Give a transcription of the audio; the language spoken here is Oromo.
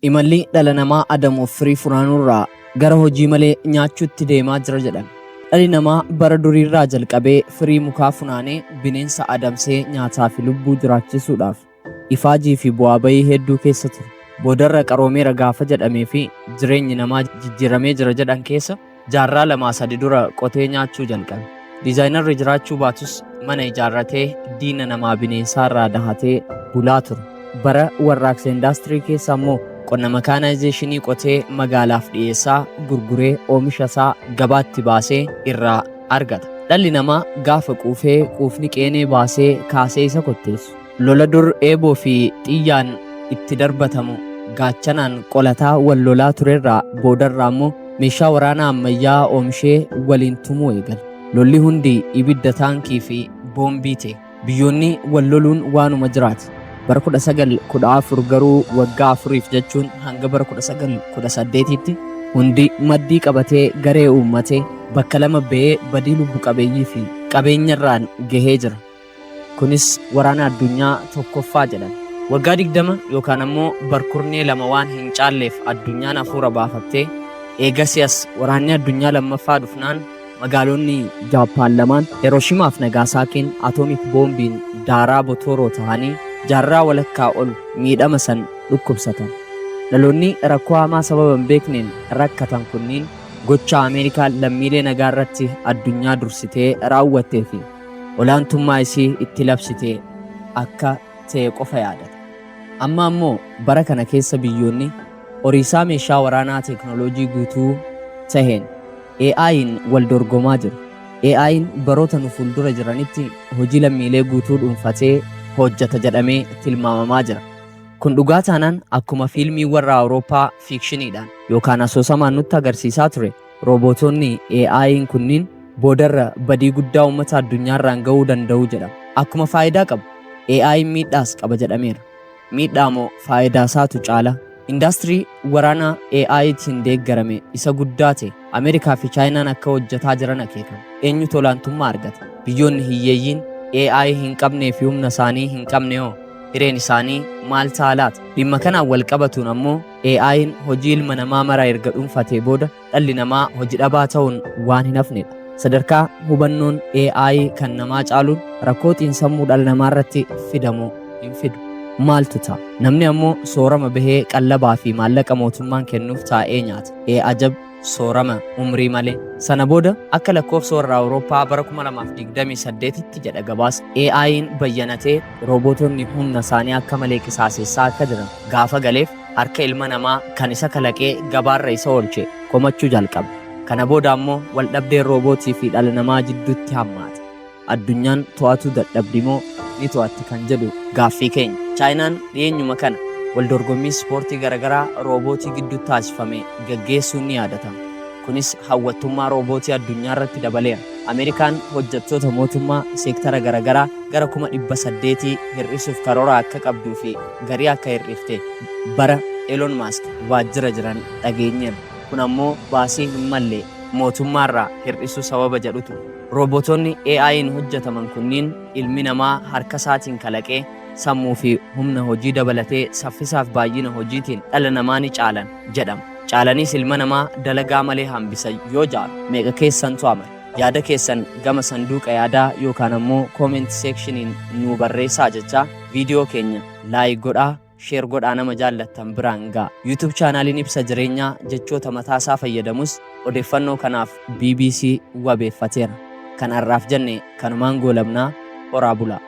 Imalli dhala namaa adamuuf firii funaanurraa gara hojii malee nyaachuutti deemaa jira jedhan. Dhalli namaa bara duriirraa jalqabee firii mukaa funaanee bineensa adamsee nyaataa fi lubbuu jiraachisuudhaaf ifaajii fi bu'aa bayii hedduu keessa ture. Boodarra qaroomeera gaafa jedhamee fi jireenyi namaa jijjiiramee jira jedhan keessa jaarraa 2-3 dura qotee nyaachuu jalqabe. Diizaayinarri jiraachuu baatus mana ijaarratee diina namaa bineensaarraa dahatee bulaa ture. Bara warraaqsa indaastirii keessa ammoo qonna makaanaayizeeshinii qotee magaalaaf dhiyeessaa gurguree oomisha isaa gabaatti baasee irraa argata. Dhalli namaa gaafa quufee quufni qeenee baasee kaasee isa kotteessu. Lola dur eeboo fi xiyyaan itti darbatamu gaachanaan qolataa wal lolaa turerraa boodarraa ammoo meeshaa waraanaa ammayyaa oomishee waliin tumuu eegale. Lolli hundi ibidda taankii fi boombii ta'e. Biyyoonni wal loluun waanuma jiraate. Bara 1914 garuu waggaa 4 jechuun hanga bara 1918tti hundi maddii qabatee garee uummatee bakka lama ba'ee badii lubbu qabeeyyii fi qabeenyarraan gahee jira. Kunis waraana addunyaa tokkoffaa jedhan. Waggaa 20 yookaan ammoo barkurnee lama waan hin caalleef addunyaan hafuura baafattee eegasias waraanni addunyaa lammaffaa dhufnaan magaalonni Jaappaan lamaan Hirooshimaa fi Nagaasakiin atoomik boombiin daaraa botooroo ta'anii jaarraa walakkaa ol miidhama san dhukkubsatan. Dhaloonni rakkoo hamaa sababa hin beekneen rakkatan kunniin gocha Ameerikaan lammiilee nagaa irratti addunyaa dursitee raawwattee fi olaantummaa isii itti labsitee akka ta'e qofa yaadata. Amma ammoo bara kana keessa biyyoonni horiisaa meeshaa waraanaa teeknooloojii guutuu taheen AI'n wal dorgomaa jiru. AI'n baroota nu fuuldura jiranitti hojii lammiilee guutuu dhuunfatee hojjeta jedhamee tilmaamamaa jira. Kun dhugaa taanaan akkuma fiilmii warra Awurooppaa fiikshiniidhaan yookaan asoosamaan nutti agarsiisaa ture roobootonni AI'n kunniin boodarra badii guddaa uummata addunyaarraan ga'uu danda'u jedhama. Akkuma faayidaa qabu AI'n miidhaas qaba jedhameera. Miidhaa moo faayidaa isaatu caala? Indaastirii waraana AI'tiin deeggarame isa guddaa ta'e Ameerikaa fi Chaayinaan akka hojjetaa jiran akeekan. Eenyutu olaantummaa argata? Biyyoonni hiyyeeyyiin AI hin qabnee fi humna isaanii hin qabne hoo hireen isaanii maal ta'a laata? Dhimma kanaan wal qabatuun ammoo AI'n hojii ilma namaa mara erga dhuunfatee booda dhalli namaa hojii dhabaa ta'uun waan hin hafnedha. Sadarkaa hubannoon AI kan namaa caaluun rakkoo xiinsammuu dhala namaa irratti fidamu hin fidu. Maaltu ta'a? Namni ammoo soorama bahee qallabaa fi maallaqa mootummaan kennuuf taa'ee nyaata. Ajab soorama umrii malee. Sana booda akka lakkoofsa warra Awurooppaa bara 2028tti jedha gabaas AI'n bayyanatee roobootonni humna isaanii akka malee qisaasessaa akka jiran gaafa galeef harka ilma namaa kan isa kalaqee gabaarra isa oolche komachuu jalqabe. Kana booda ammoo wal dhabdeen roobootii fi dhala namaa jidduutti hammaate. Addunyaan to'atuu dadhabdimoo ni to'atti kan jedhu gaaffii keenya. Chaayinaan dhiyeenyuma kana wal dorgommii ispoortii garaagaraa roobootii gidduutti taasifame gaggeessuun ni yaadatama. Kunis hawwattummaa roobootii addunyaa irratti dabaleera. Ameerikaan hojjettoota mootummaa seektara garaagaraa gara 800 hir'isuuf karoora akka qabduu fi garii akka hir'ifte bara Elon Musk waajjira jiran dhageenyeera. Kun ammoo baasii hin malle mootummaarraa hir'isuu sababa jedhutu. Roobotonni AI'n hojjetaman kunniin ilmi namaa harka isaatiin kalaqee sammuu fi humna hojii dabalatee saffisaaf baay'ina hojiitiin dhala namaa ni caalan jedhama. Caalaniis ilma namaa dalagaa malee hambisa yoo jaalu meeqa keessantu amala? Yaada keessan gama sanduuqa yaadaa yookaan ammoo comment sectioniin nu barreessaa jechaa viidiyoo keenya laayik godhaa, sheer godhaa nama jaallattan biraan ga'a. YouTube chaanaaliin ibsa jireenyaa jechoota mataasaa fayyadamus odeeffannoo kanaaf BBC wabeeffateera. Kan har'aaf jenne kanumaan goolabnaa horaa bulaa.